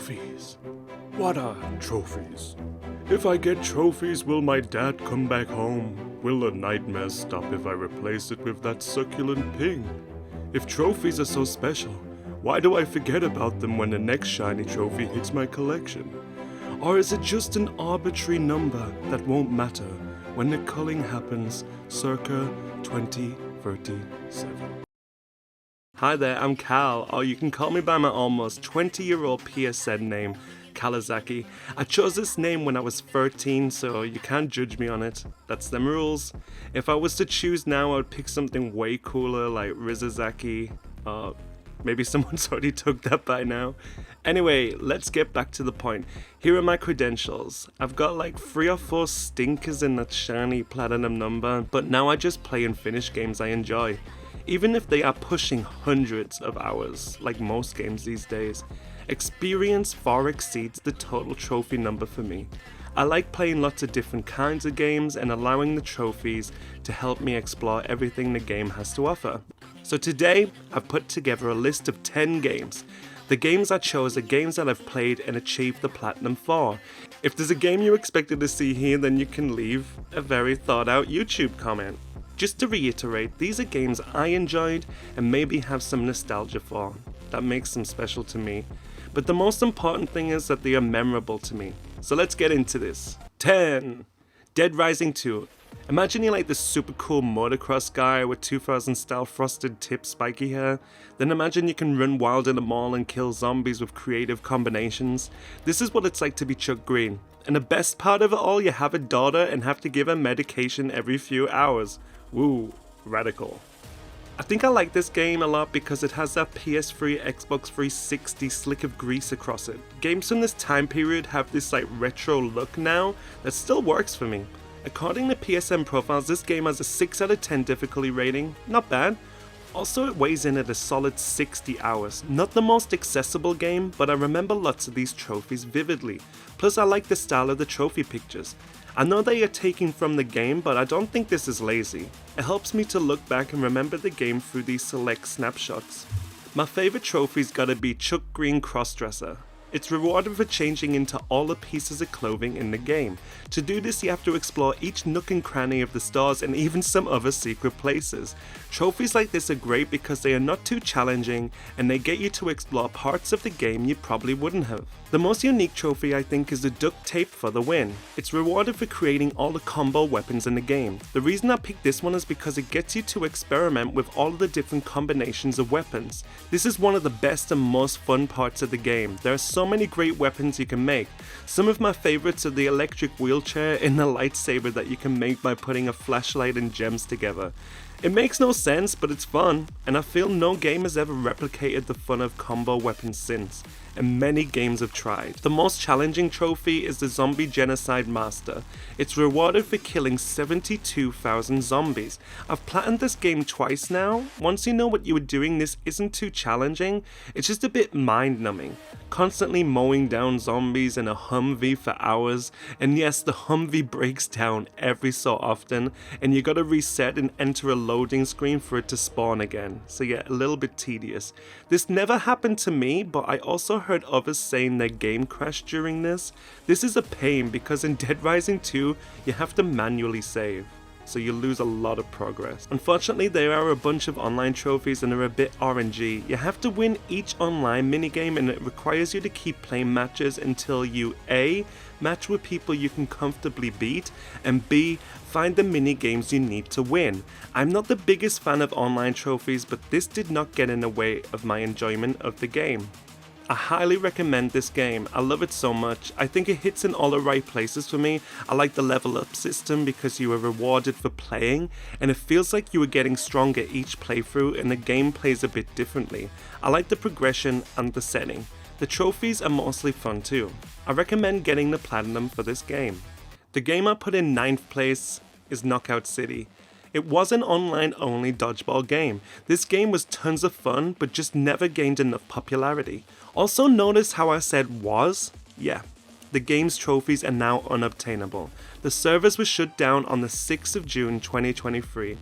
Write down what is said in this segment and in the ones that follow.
Trophies. What are trophies? If I get trophies, will my dad come back home? Will the nightmares stop if I replace it with that succulent ping? If trophies are so special, why do I forget about them when the next shiny trophy hits my collection? Or is it just an arbitrary number that won't matter when the culling happens circa 2037? Hi there, I'm Cal, or you can call me by my almost 20-year-old PSN name, Calazaki. I chose this name when I was 13, so you can't judge me on it. That's them rules. If I was to choose now, I would pick something way cooler like Rizazaki. Maybe someone's already took that by now. Anyway, let's get back to the point. Here are my credentials. I've got like 3 or 4 stinkers in that shiny platinum number, but now I just play and finish games I enjoy. Even if they are pushing hundreds of hours, like most games these days, experience far exceeds the total trophy number for me. I like playing lots of different kinds of games and allowing the trophies to help me explore everything the game has to offer. So today, I've put together a list of 10 games. The games I chose are games that I've played and achieved the platinum for. If there's a game you expected to see here, then you can leave a very thought out YouTube comment. Just to reiterate, these are games I enjoyed and maybe have some nostalgia for. That makes them special to me. But the most important thing is that they are memorable to me. So let's get into this. 10. Dead Rising 2. Imagine you're like this super cool motocross guy with 2000 style frosted tip spiky hair. Then imagine you can run wild in a mall and kill zombies with creative combinations. This is what it's like to be Chuck Green. And the best part of it all, you have a daughter and have to give her medication every few hours. Woo, radical. I think I like this game a lot because it has that PS3, Xbox 360 slick of grease across it. Games from this time period have this like retro look now that still works for me. According to PSN profiles, this game has a 6 out of 10 difficulty rating, not bad. Also, it weighs in at a solid 60 hours. Not the most accessible game, but I remember lots of these trophies vividly. Plus I like the style of the trophy pictures. I know they are taken from the game, but I don't think this is lazy. It helps me to look back and remember the game through these select snapshots. My favourite trophy's gotta be Chuck Green Crossdresser. It's rewarded for changing into all the pieces of clothing in the game. To do this, you have to explore each nook and cranny of the stores and even some other secret places. Trophies like this are great because they are not too challenging and they get you to explore parts of the game you probably wouldn't have. The most unique trophy I think is the duct tape for the win. It's rewarded for creating all the combo weapons in the game. The reason I picked this one is because it gets you to experiment with all of the different combinations of weapons. This is one of the best and most fun parts of the game. There are so many great weapons you can make. Some of my favorites are the electric wheelchair and the lightsaber that you can make by putting a flashlight and gems together. It makes no sense, but it's fun, and I feel no game has ever replicated the fun of combo weapons since, and many games have tried. The most challenging trophy is the Zombie Genocide Master. It's rewarded for killing 72,000 zombies. I've platinumed this game twice now. Once you know what you were doing, this isn't too challenging, it's just a bit mind-numbing. Constantly mowing down zombies in a Humvee for hours, and yes, the Humvee breaks down every so often, and you gotta reset and enter a loading screen for it to spawn again, so yeah, a little bit tedious. This never happened to me, but I also heard others saying their game crashed during this. This is a pain because in Dead Rising 2, you have to manually save, so you lose a lot of progress. Unfortunately, there are a bunch of online trophies and they're a bit RNG. You have to win each online minigame and it requires you to keep playing matches until you A, match with people you can comfortably beat, and B, find the minigames you need to win. I'm not the biggest fan of online trophies, but this did not get in the way of my enjoyment of the game. I highly recommend this game. I love it so much. I think it hits in all the right places for me. I like the level up system because you are rewarded for playing and it feels like you are getting stronger each playthrough and the game plays a bit differently. I like the progression and the setting. The trophies are mostly fun too. I recommend getting the platinum for this game. The game I put in 9th place is Knockoutcity. It was an online-only dodgeball game. This game was tons of fun, but just never gained enough popularity. Also notice how I said was? Yeah, the game's trophies are now unobtainable. The servers were shut down on the 6th of June 2023.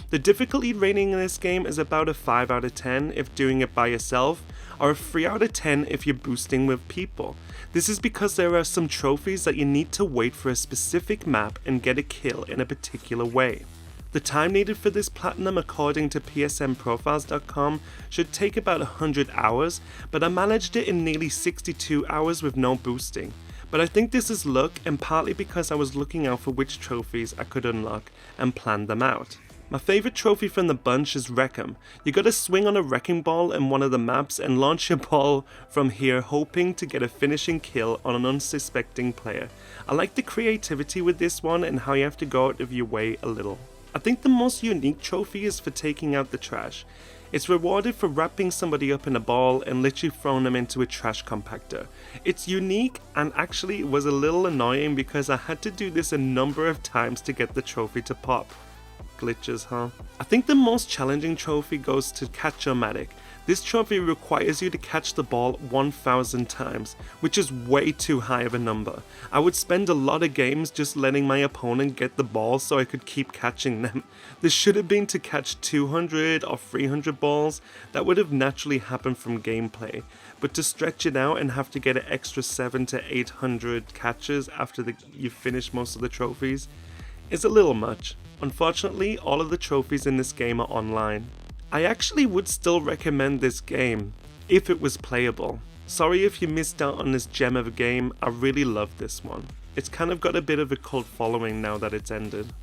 The difficulty rating in this game is about a 5 out of 10 if doing it by yourself, or a 3 out of 10 if you're boosting with people. This is because there are some trophies that you need to wait for a specific map and get a kill in a particular way. The time needed for this platinum according to psnprofiles.com should take about 100 hours, but I managed it in nearly 62 hours with no boosting. But I think this is luck, and partly because I was looking out for which trophies I could unlock and planned them out. My favourite trophy from the bunch is Wreck 'em. You gotta swing on a wrecking ball in one of the maps and launch your ball from here, hoping to get a finishing kill on an unsuspecting player. I like the creativity with this one and how you have to go out of your way a little. I think the most unique trophy is for taking out the trash. It's rewarded for wrapping somebody up in a ball and literally throwing them into a trash compactor. It's unique, and actually it was a little annoying because I had to do this a number of times to get the trophy to pop. Glitches, huh? I think the most challenging trophy goes to Catch-O-Matic. This trophy requires you to catch the ball 1,000 times, which is way too high of a number. I would spend a lot of games just letting my opponent get the ball so I could keep catching them. This should have been to catch 200 or 300 balls. That would have naturally happened from gameplay, but to stretch it out and have to get an extra 700 to 800 catches after you finish most of the trophies is a little much. Unfortunately, all of the trophies in this game are online. I actually would still recommend this game, if it was playable. Sorry if you missed out on this gem of a game, I really love this one. It's kind of got a bit of a cult following now that it's ended.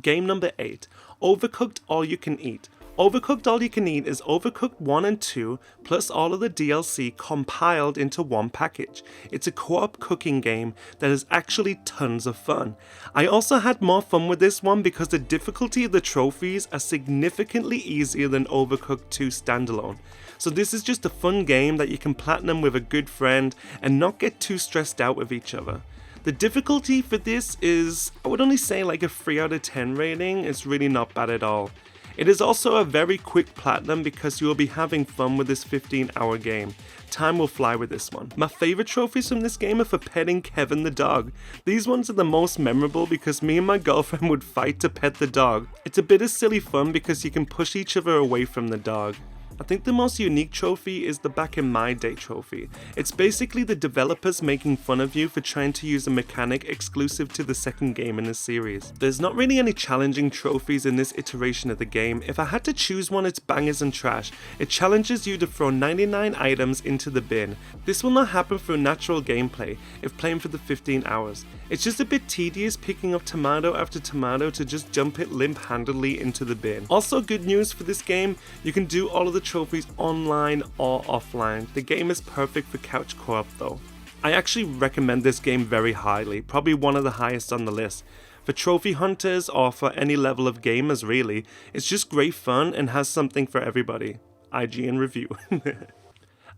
Game number 8, Overcooked All You Can Eat. Overcooked All You Can Eat is Overcooked 1 and 2 plus all of the DLC compiled into one package. It's a co-op cooking game that is actually tons of fun. I also had more fun with this one because the difficulty of the trophies are significantly easier than Overcooked 2 standalone. So this is just a fun game that you can platinum with a good friend and not get too stressed out with each other. The difficulty for this is, I would only say like a 3 out of 10 rating. It's really not bad at all. It is also a very quick platinum because you will be having fun with this 15-hour game. Time will fly with this one. My favourite trophies from this game are for petting Kevin the dog. These ones are the most memorable because me and my girlfriend would fight to pet the dog. It's a bit of silly fun because you can push each other away from the dog. I think the most unique trophy is the Back in My Day trophy. It's basically the developers making fun of you for trying to use a mechanic exclusive to the second game in the series. There's not really any challenging trophies in this iteration of the game. If I had to choose one, it's Bangers and Trash. It challenges you to throw 99 items into the bin. This will not happen through natural gameplay if playing for the 15 hours. It's just a bit tedious picking up tomato after tomato to just dump it limp-handedly into the bin. Also good news for this game, you can do all of the trophies online or offline. The game is perfect for couch co-op though. I actually recommend this game very highly, probably one of the highest on the list. For trophy hunters or for any level of gamers really, it's just great fun and has something for everybody. IGN review.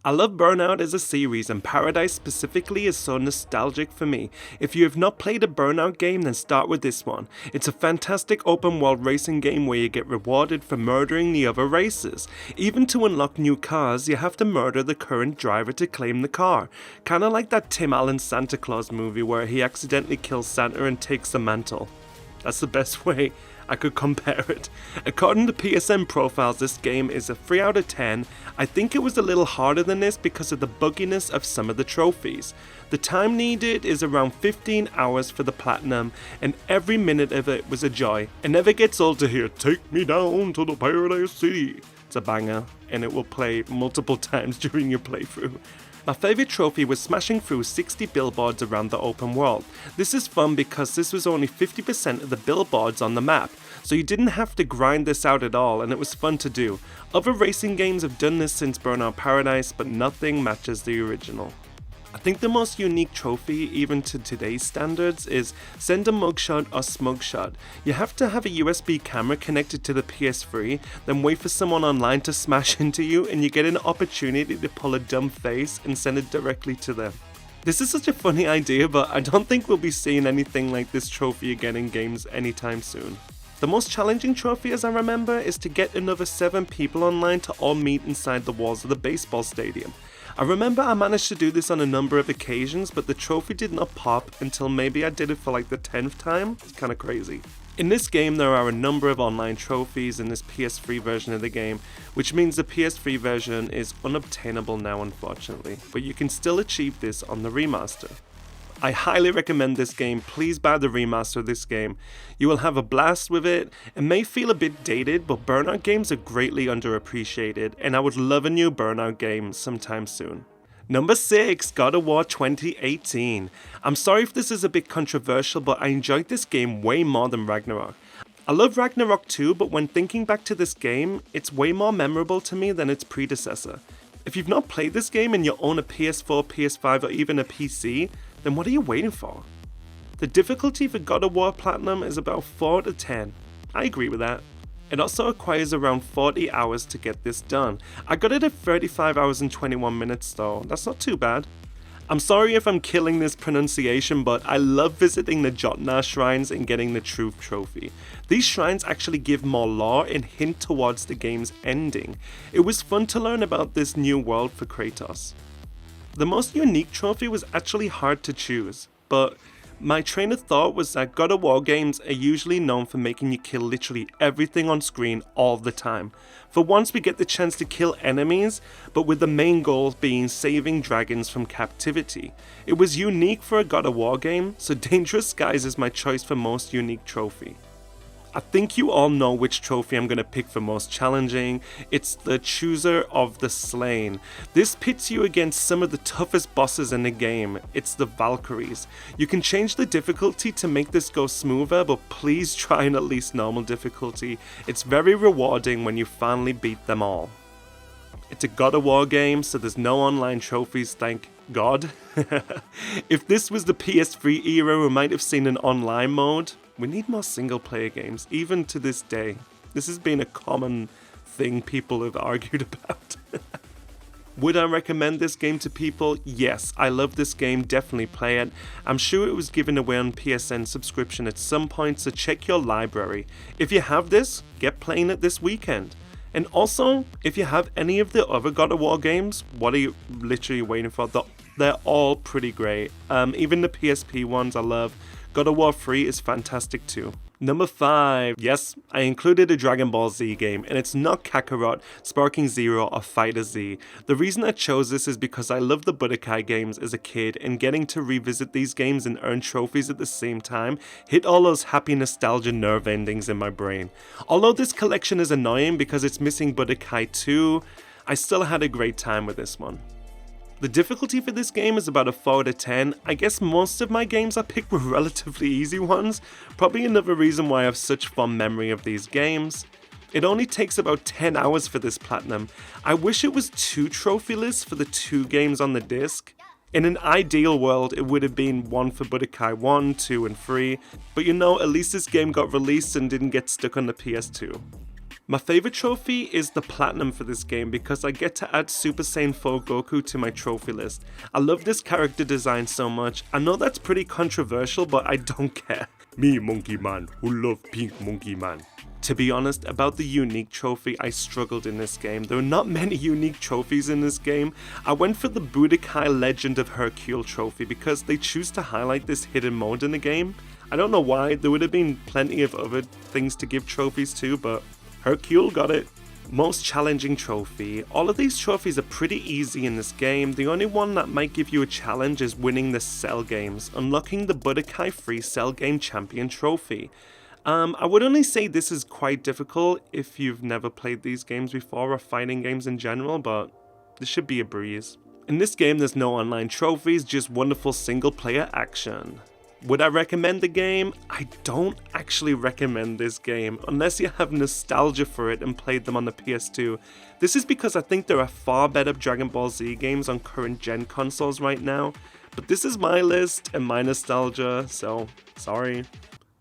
I love Burnout as a series, and Paradise specifically is so nostalgic for me. If you have not played a Burnout game, then start with this one. It's a fantastic open world racing game where you get rewarded for murdering the other racers. Even to unlock new cars, you have to murder the current driver to claim the car. Kinda like that Tim Allen Santa Claus movie where he accidentally kills Santa and takes the mantle. That's the best way I could compare it. According to PSN profiles, this game is a 3 out of 10. I think it was a little harder than this because of the bugginess of some of the trophies. The time needed is around 15 hours for the platinum, and every minute of it was a joy. It never gets old to hear, "Take me down to the Paradise City." It's a banger, and it will play multiple times during your playthrough. My favourite trophy was smashing through 60 billboards around the open world. This is fun because this was only 50% of the billboards on the map, so you didn't have to grind this out at all, and it was fun to do. Other racing games have done this since Burnout Paradise, but nothing matches the original. I think the most unique trophy, even to today's standards, is Send a Mugshot or Smugshot. You have to have a USB camera connected to the PS3, then wait for someone online to smash into you, and you get an opportunity to pull a dumb face and send it directly to them. This is such a funny idea, but I don't think we'll be seeing anything like this trophy again in games anytime soon. The most challenging trophy, as I remember, is to get another 7 people online to all meet inside the walls of the baseball stadium. I remember I managed to do this on a number of occasions, but the trophy did not pop until maybe I did it for like the 10th time. It's kinda crazy. In this game, there are a number of online trophies in this PS3 version of the game, which means the PS3 version is unobtainable now, unfortunately, but you can still achieve this on the remaster. I highly recommend this game. Please buy the remaster of this game. You will have a blast with it. It may feel a bit dated, but Burnout games are greatly underappreciated, and I would love a new Burnout game sometime soon. Number 6, God of War 2018. I'm sorry if this is a bit controversial, but I enjoyed this game way more than Ragnarok. I love Ragnarok too, but when thinking back to this game, it's way more memorable to me than its predecessor. If you've not played this game and you own a PS4, PS5 or even a PC, then what are you waiting for? The difficulty for God of War Platinum is about 4 to 10. I agree with that. It also requires around 40 hours to get this done. I got it at 35 hours and 21 minutes though, that's not too bad. I'm sorry if I'm killing this pronunciation, but I love visiting the Jotnar shrines and getting the Truth Trophy. These shrines actually give more lore and hint towards the game's ending. It was fun to learn about this new world for Kratos. The most unique trophy was actually hard to choose, but my train of thought was that God of War games are usually known for making you kill literally everything on screen all the time. For once we get the chance to kill enemies, but with the main goal being saving dragons from captivity. It was unique for a God of War game, so Dangerous Skies is my choice for most unique trophy. I think you all know which trophy I'm going to pick for most challenging. It's the Chooser of the Slain. This pits you against some of the toughest bosses in the game. It's the Valkyries. You can change the difficulty to make this go smoother, but please try on at least normal difficulty. It's very rewarding when you finally beat them all. It's a God of War game, so there's no online trophies, thank God. If this was the PS3 era, we might have seen an online mode. We need more single player games, even to this day. This has been a common thing people have argued about. Would I recommend this game to people? Yes, I love this game, definitely play it. I'm sure it was given away on PSN subscription at some point, so check your library. If you have this, get playing it this weekend. And also, if you have any of the other God of War games, what are you literally waiting for? They're all pretty great. Even the PSP ones I love. God of War 3 is fantastic too. Number 5. Yes, I included a Dragonballz game, and it's not Kakarot, Sparkingzero, or Fighter Z. The reason I chose this is because I loved the Budokai games as a kid, and getting to revisit these games and earn trophies at the same time hit all those happy nostalgia nerve endings in my brain. Although this collection is annoying because it's missing Budokai 2, I still had a great time with this one. The difficulty for this game is about a 4 to 10. I guess most of my games I picked were relatively easy ones. Probably another reason why I have such fond memory of these games. It only takes about 10 hours for this platinum. I wish it was 2 trophy lists for the 2 games on the disc. In an ideal world, it would have been one for Budokai 1, 2, and 3. But you know, at least this game got released and didn't get stuck on the PS2. My favorite trophy is the platinum for this game because I get to add Super Saiyan 4 Goku to my trophy list. I love this character design so much. I know that's pretty controversial, but I don't care. Me, monkey man, who love pink monkey man. To be honest, about the unique trophy, I struggled in this game. There are not many unique trophies in this game. I went for the Budokai Legend of Hercule trophy because they choose to highlight this hidden mode in the game. I don't know why, there would have been plenty of other things to give trophies to, but Hercule got it. Most challenging trophy. All of these trophies are pretty easy in this game. The only one that might give you a challenge is winning the Cell games, unlocking the Budokai Free Cell Game Champion trophy. I would only say this is quite difficult if you've never played these games before or fighting games in general, but this should be a breeze. In this game there's no online trophies, just wonderful single player action. Would I recommend the game? I don't actually recommend this game, unless you have nostalgia for it and played them on the PS2. This is because I think there are far better Dragon Ball Z games on current gen consoles right now, but this is my list and my nostalgia, so sorry.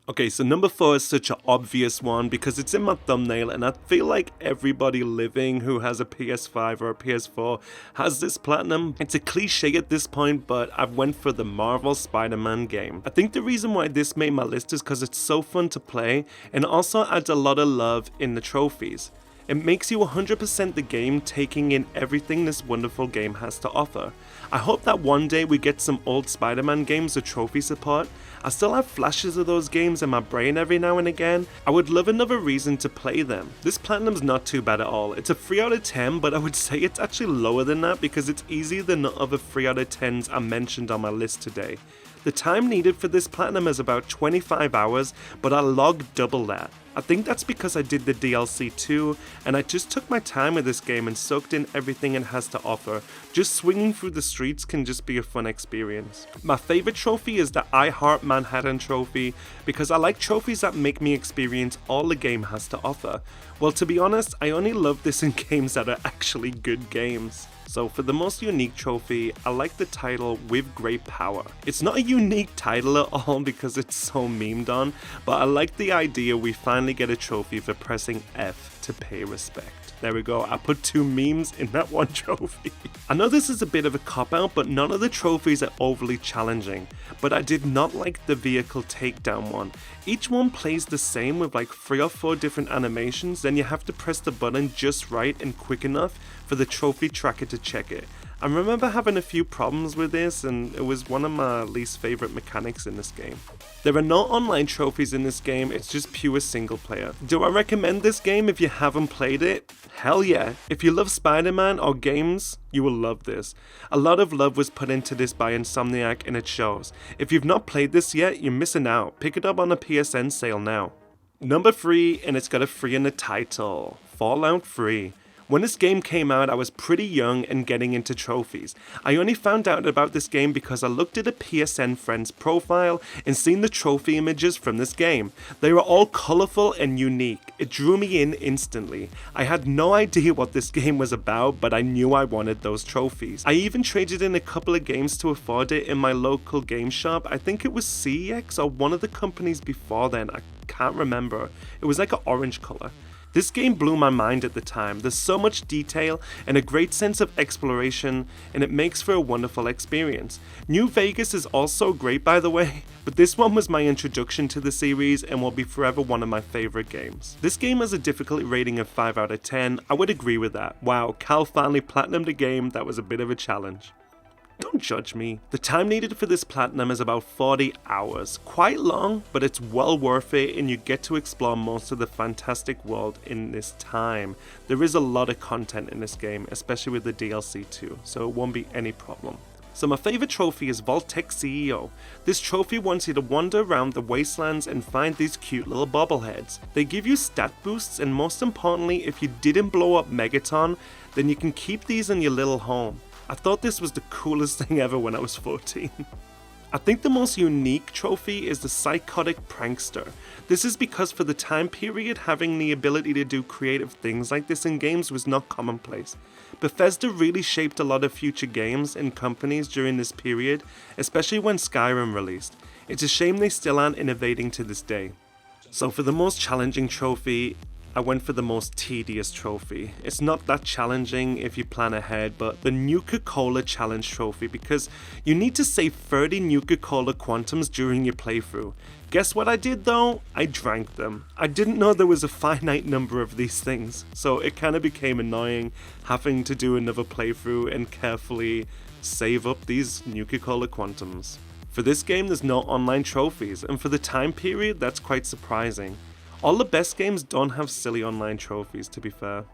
Okay, so number 4 is such an obvious one because it's in my thumbnail and I feel like everybody living who has a PS5 or a PS4 has this platinum. It's a cliche at this point, but I've went for the Marvel Spider-Man game. I think the reason why this made my list is because it's so fun to play and also adds a lot of love in the trophies. It makes you 100% the game, taking in everything this wonderful game has to offer. I hope that one day we get some old Spider-Man games with trophy support. I still have flashes of those games in my brain every now and again. I would love another reason to play them. This Platinum's not too bad at all. It's a 3 out of 10, but I would say it's actually lower than that because it's easier than the other 3 out of 10s I mentioned on my list today. The time needed for this Platinum is about 25 hours, but I logged double that. I think that's because I did the DLC too, and I just took my time with this game and soaked in everything it has to offer. Just swinging through the streets can just be a fun experience. My favorite trophy is the I Heart Manhattan trophy, because I like trophies that make me experience all the game has to offer. Well, to be honest, I only love this in games that are actually good games. So for the most unique trophy, I like the title With Great Power. It's not a unique title at all because it's so memed on, but I like the idea we finally get a trophy for pressing F to pay respect. There we go, I put 2 memes in that one trophy. I know this is a bit of a cop-out, but none of the trophies are overly challenging. But I did not like the vehicle takedown one. Each one plays the same with like 3 or 4 different animations, then you have to press the button just right and quick enough for the trophy tracker to check it. I remember having a few problems with this, and it was one of my least favorite mechanics in this game. There are no online trophies in this game, it's just pure single player. Do I recommend this game if you haven't played it? Hell yeah. If you love Spider-Man or games, you will love this. A lot of love was put into this by Insomniac and it shows. If you've not played this yet, you're missing out. Pick it up on a PSN sale now. Number 3, and it's got a 3 in the title, Fallout 3. When this game came out, I was pretty young and getting into trophies. I only found out about this game because I looked at a PSN friend's profile and seen the trophy images from this game. They were all colourful and unique. It drew me in instantly. I had no idea what this game was about, but I knew I wanted those trophies. I even traded in a couple of games to afford it in my local game shop. I think it was CX or one of the companies before then. I can't remember. It was like an orange colour. This game blew my mind at the time. There's so much detail and a great sense of exploration, and it makes for a wonderful experience. New Vegas is also great, by the way, but this one was my introduction to the series and will be forever one of my favorite games. This game has a difficulty rating of 5 out of 10. I would agree with that. Wow, Cal finally platinumed a game that was a bit of a challenge. Don't judge me. The time needed for this platinum is about 40 hours. Quite long, but it's well worth it and you get to explore most of the fantastic world in this time. There is a lot of content in this game, especially with the DLC too, so it won't be any problem. So my favourite trophy is Vault-Tec CEO. This trophy wants you to wander around the wastelands and find these cute little bobbleheads. They give you stat boosts, and most importantly, if you didn't blow up Megaton, then you can keep these in your little home. I thought this was the coolest thing ever when I was 14. I think the most unique trophy is the Psychotic Prankster. This is because for the time period, having the ability to do creative things like this in games was not commonplace. Bethesda really shaped a lot of future games and companies during this period, especially when Skyrim released. It's a shame they still aren't innovating to this day. So for the most challenging trophy, I went for the most tedious trophy. It's not that challenging if you plan ahead, but the Nuka-Cola Challenge trophy, because you need to save 30 Nuka-Cola Quantums during your playthrough. Guess what I did though? I drank them. I didn't know there was a finite number of these things, so it kind of became annoying having to do another playthrough and carefully save up these Nuka-Cola Quantums. For this game there's no online trophies, and for the time period that's quite surprising. All the best games don't have silly online trophies, to be fair.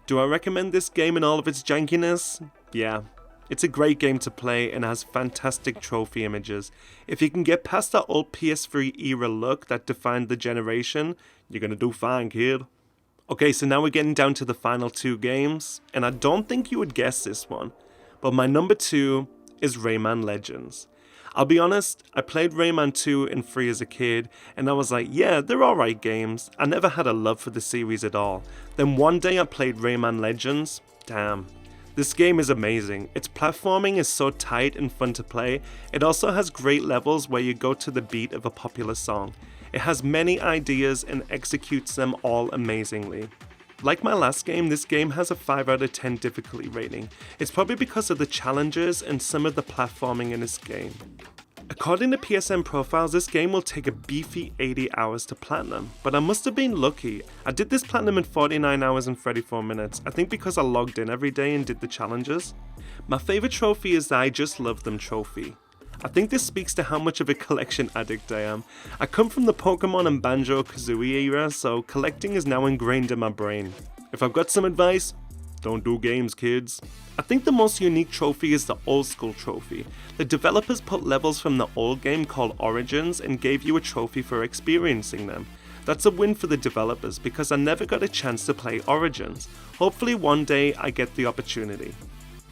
Do I recommend this game in all of its jankiness? Yeah. It's a great game to play and has fantastic trophy images. If you can get past that old PS3 era look that defined the generation, you're gonna do fine, kid. Okay, so now we're getting down to the final 2 games, and I don't think you would guess this one, but my number 2 is Raymanlegends. I'll be honest, I played Rayman 2 and 3 as a kid, and I was like, yeah, they're alright games. I never had a love for the series at all. Then one day I played Raymanlegends. Damn. This game is amazing. Its platforming is so tight and fun to play. It also has great levels where you go to the beat of a popular song. It has many ideas and executes them all amazingly. Like my last game, this game has a 5 out of 10 difficulty rating. It's probably because of the challenges and some of the platforming in this game. According to PSN profiles, this game will take a beefy 80 hours to platinum, but I must have been lucky. I did this platinum in 49 hours and 34 minutes, I think because I logged in every day and did the challenges. My favourite trophy is the I Just Love Them trophy. I think this speaks to how much of a collection addict I am. I come from the Pokemon and Banjo-Kazooie era, so collecting is now ingrained in my brain. If I've got some advice, don't do games, kids. I think the most unique trophy is the old school trophy. The developers put levels from the old game called Origins and gave you a trophy for experiencing them. That's a win for the developers because I never got a chance to play Origins. Hopefully one day I get the opportunity.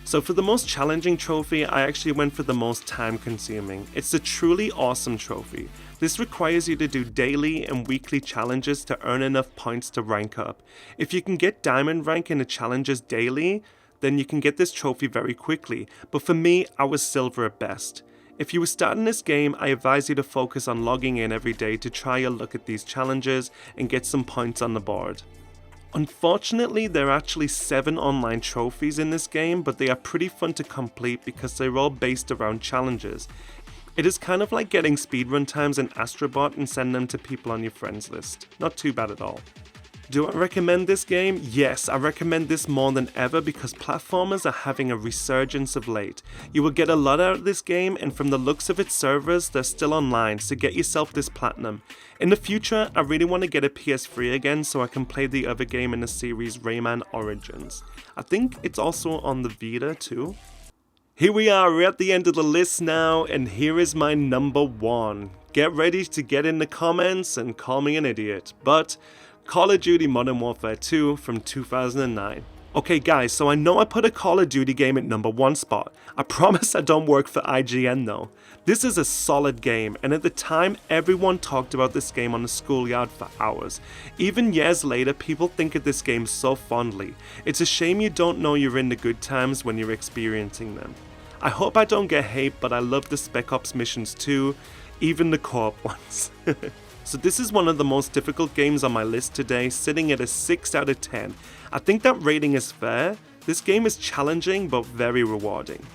So for the most challenging trophy, I actually went for the most time consuming. It's a truly awesome trophy. This requires you to do daily and weekly challenges to earn enough points to rank up. If you can get diamond rank in the challenges daily, then you can get this trophy very quickly, but for me, I was silver at best. If you were starting this game, I advise you to focus on logging in every day to try a look at these challenges and get some points on the board. Unfortunately, there are actually 7 online trophies in this game, but they are pretty fun to complete because they're all based around challenges. It is kind of like getting speedrun times in Astrobot and send them to people on your friends list. Not too bad at all. Do I recommend this game? Yes, I recommend this more than ever because platformers are having a resurgence of late. You will get a lot out of this game, and from the looks of its servers, they're still online, so get yourself this platinum. In the future, I really want to get a PS3 again so I can play the other game in the series, Rayman Origins. I think it's also on the Vita too. Here we are, we're at the end of the list now, and here is my number 1. Get ready to get in the comments and call me an idiot, but Call of Duty Modern Warfare 2 from 2009. Okay guys, so I know I put a Call of Duty game at number 1 spot. I promise I don't work for IGN though. This is a solid game, and at the time everyone talked about this game on the schoolyard for hours. Even years later, people think of this game so fondly. It's a shame you don't know you're in the good times when you're experiencing them. I hope I don't get hate, but I love the Spec Ops missions too, even the co-op ones. So this is one of the most difficult games on my list today, sitting at a 6 out of 10. I think that rating is fair. This game is challenging but very rewarding.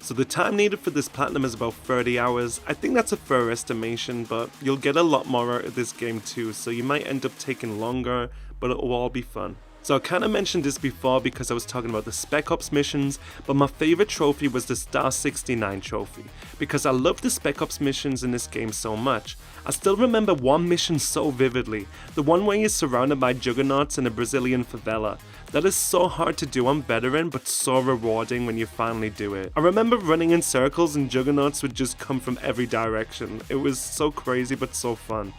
So the time needed for this platinum is about 30 hours. I think that's a fair estimation, but you'll get a lot more out of this game too, so you might end up taking longer, but it will all be fun. So I kind of mentioned this before because I was talking about the Spec Ops missions, but my favorite trophy was the Star 69 trophy, because I love the Spec Ops missions in this game so much. I still remember one mission so vividly, the one where you're surrounded by juggernauts in a Brazilian favela. That is so hard to do on veteran, but so rewarding when you finally do it. I remember running in circles and juggernauts would just come from every direction. It was so crazy but so fun.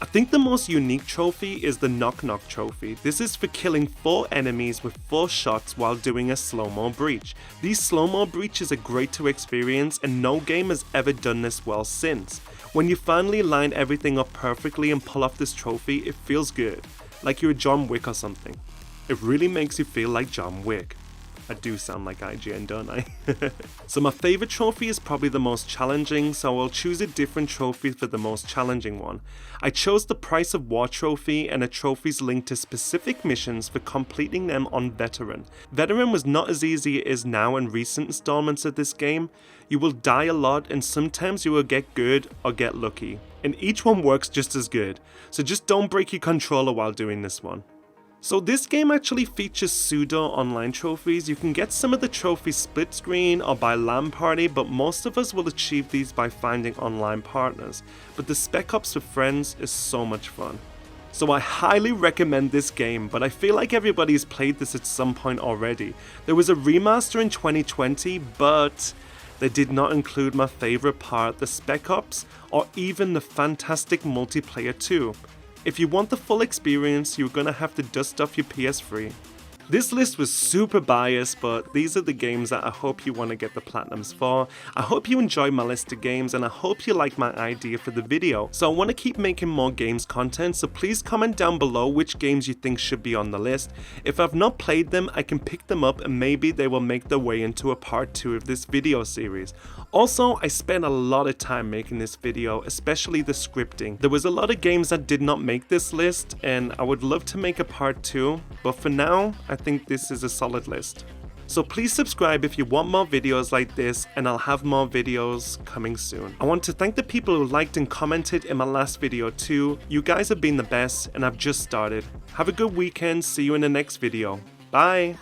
I think the most unique trophy is the Knock Knock trophy. This is for killing 4 enemies with 4 shots while doing a slow-mo breach. These slow-mo breaches are great to experience, and no game has ever done this well since. When you finally line everything up perfectly and pull off this trophy, it feels good, like you're John Wick or something. It really makes you feel like John Wick. I do sound like IGN, don't I? So my favorite trophy is probably the most challenging, so I'll choose a different trophy for the most challenging one. I chose the Price of War trophy and a trophy's linked to specific missions for completing them on Veteran. Veteran was not as easy as it is now in recent installments of this game. You will die a lot, and sometimes you will get good or get lucky. And each one works just as good, so just don't break your controller while doing this one. So this game actually features pseudo online trophies. You can get some of the trophies split screen or by LAN party, but most of us will achieve these by finding online partners. But the Spec Ops for friends is so much fun. So I highly recommend this game, but I feel like everybody's played this at some point already. There was a remaster in 2020, but they did not include my favorite part, the Spec Ops, or even the fantastic multiplayer too. If you want the full experience, you're gonna have to dust off your PS3. This list was super biased, but these are the games that I hope you want to get the platinums for. I hope you enjoy my list of games, and I hope you like my idea for the video. So I want to keep making more games content, so please comment down below which games you think should be on the list. If I've not played them, I can pick them up and maybe they will make their way into a part 2 of this video series. Also, I spent a lot of time making this video, especially the scripting. There was a lot of games that did not make this list, and I would love to make a part 2, but for now, I think this is a solid list. So please subscribe if you want more videos like this, and I'll have more videos coming soon. I want to thank the people who liked and commented in my last video too. You guys have been the best, and I've just started. Have a good weekend. See you in the next video. Bye!